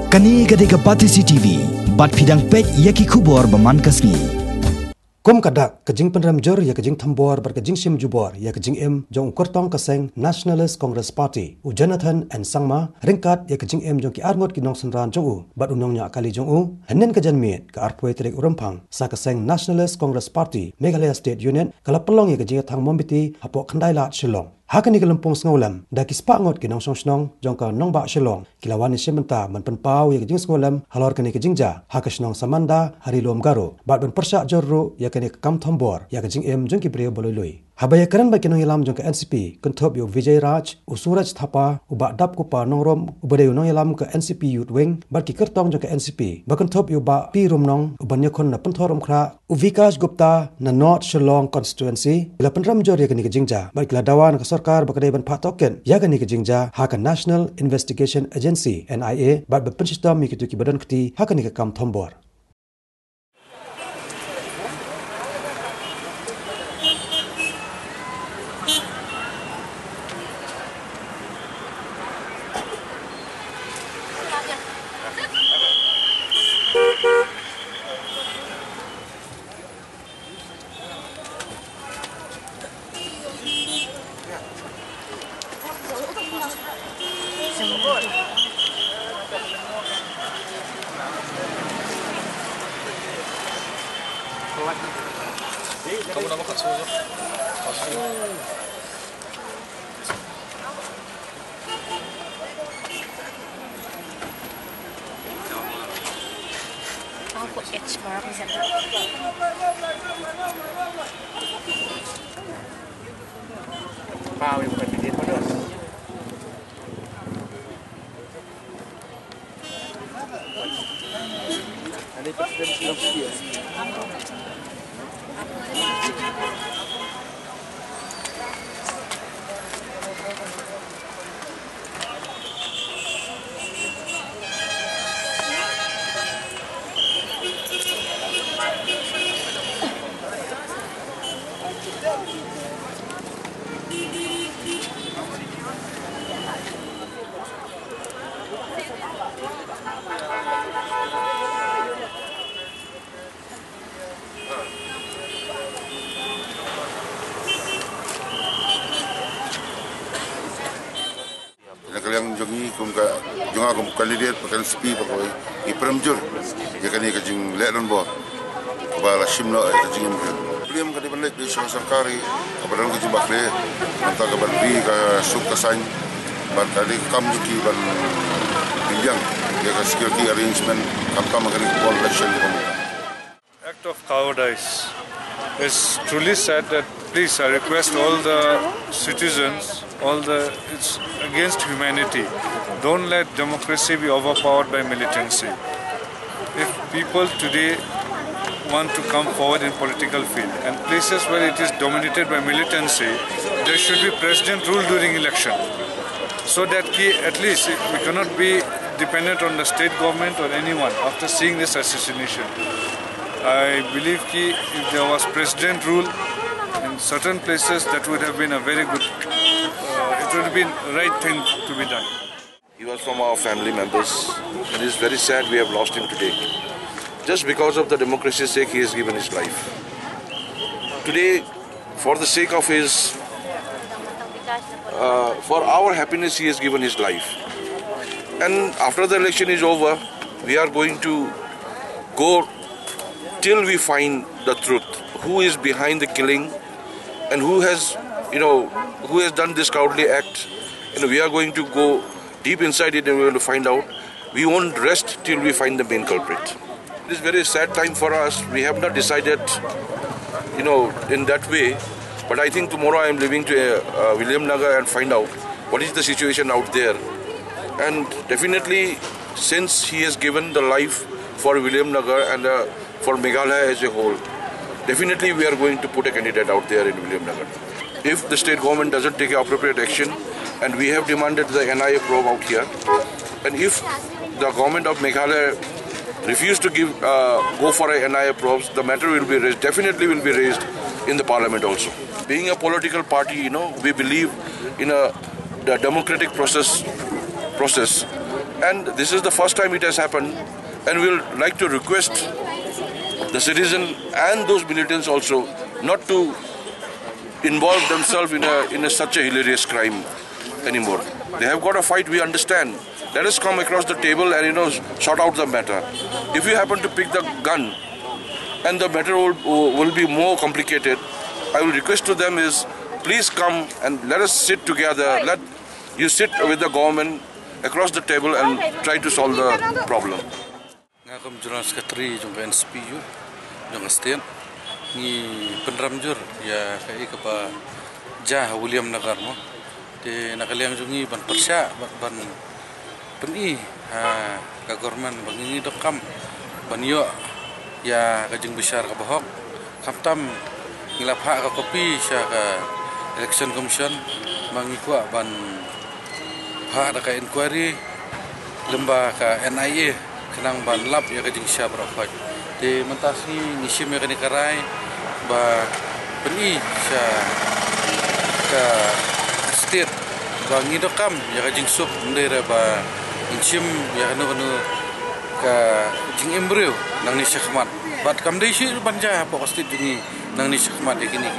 Kani gadega pati CCTV, bat pidang pek yaki kubor baman kasni. Kum kadak kejing penram jor ya kejing thambor bar kejing sim jubor ya kejing jong kortong kaseng Nationalist Congress Party u Jonathone and Sangma Ryngkat ya kejing jong ki arngot ki nong senran jong u bat unong nya kali jong u henen kejan mit ka arpoi trek urumpang sa kaseng Nationalist Congress Party Meghalaya State Union kala pelong ya kejing thang mombiti hapok khandai lat Shillong hakani kelampong sngolam da ki spa ngot ki nong song snong jong ka nong ba Shillong kilawani sementa man penpau ya kejing sngolam halor kani kejingja hakasnong samanda hari lom garo bat ben persak jorru ya kani kam thambor ya kejing jong ki brio boloi habaya karan ba kinong ilam jong ka NCP kunthop yu Vijay Raj u Suraj Thapa u ba dap ku pa nongrom u bade nong ilam ka NCP youth wing ba ki kertong jong ka NCP ba kunthop yu ba pi rum nong u banyakhon na panthorom khra u Vikas Gupta na North Shillong constituency ila panram jor ya kani kejingja ba kila Dawa na sarkar ba kadai ban Phah Tohkit ya kani kejingja ha ka National Investigation Agency NIA ba ba pensistam mi kitu ki badan kti ha kani ka kam thambor kamu nama katsu jo katsu aku H mark misalnya Phah yang bukan video pada ada presiden Philippines. Kalian jongi kum ka jonga kum kandidat pakai sepi pakai iprem jur ya kani kajing lenon bo bala shimno kajing problem kadi balik di sarkari kabaran kajing bakle anta kabar bi ka suk kasan ban kali kam juki ban bilang ya ka security arrangement kam kani pol election di pamuka. Act of cowardice is truly sad. That please I request all the citizens, it's against humanity. Don't let democracy be overpowered by militancy. If people today want to come forward in political field and places where it is dominated by militancy, there should be president rule during election, so that at least we cannot be dependent on the state government or anyone after seeing this assassination. I believe if there was president rule in certain places, that would have been a very good, it would have been the right thing to be done. He was from our family members, and it is very sad we have lost him today. Just because of the democracy's sake, he has given his life. Today, for the sake of his, for our happiness, he has given his life. And after the election is over, we are going to go till we find the truth. Who is behind the killing and who has done this cowardly act. We are going to go deep inside it and we are going to find out. We won't rest till we find the main culprit. It is a very sad time for us. We have not decided, in that way. But I think tomorrow I am leaving to William Nagar and find out what is the situation out there. And definitely, since he has given the life for William Nagar and for Meghalaya as a whole, definitely we are going to put a candidate out there in William Nagar. If the state government doesn't take appropriate action, and we have demanded the NIA probe out here, and if the government of Meghalaya refuse to go for a NIA probes, the matter will be raised, definitely will be raised in the parliament also. Being a political party, we believe in the democratic process. And this is the first time it has happened, and we'll like to request the citizen and those militants also not to involve themselves in such a hilarious crime anymore. They have got a fight, we understand. Let us come across the table and sort out the matter. If you happen to pick the gun and the matter will be more complicated, I will request to them is please come and let us sit together. Let you sit with the government across the table and try to solve the problem. Ngakam General Secretary jong NSPU jong state ni penramjur ya kai kapa jah William Nagar mo te nakaliang jungi ban persya ban peni ka government bangi dokam ban yo ya kajing besar ka bahok kaptam ngilap hak ka kopi sya ka election commission mangi kwa ban hak ka inquiry lemba ka NIA kenang ban lap ya ka Jingshah berafat di mentasi nisim ya kani karai ba peni sya ka state ba ngidokam ya ka Jingsub ndera ba nisim ya kanu ka jing embryo nang ni syakmat bat kam dei si banja pok state jungi nang ni syakmat ya kini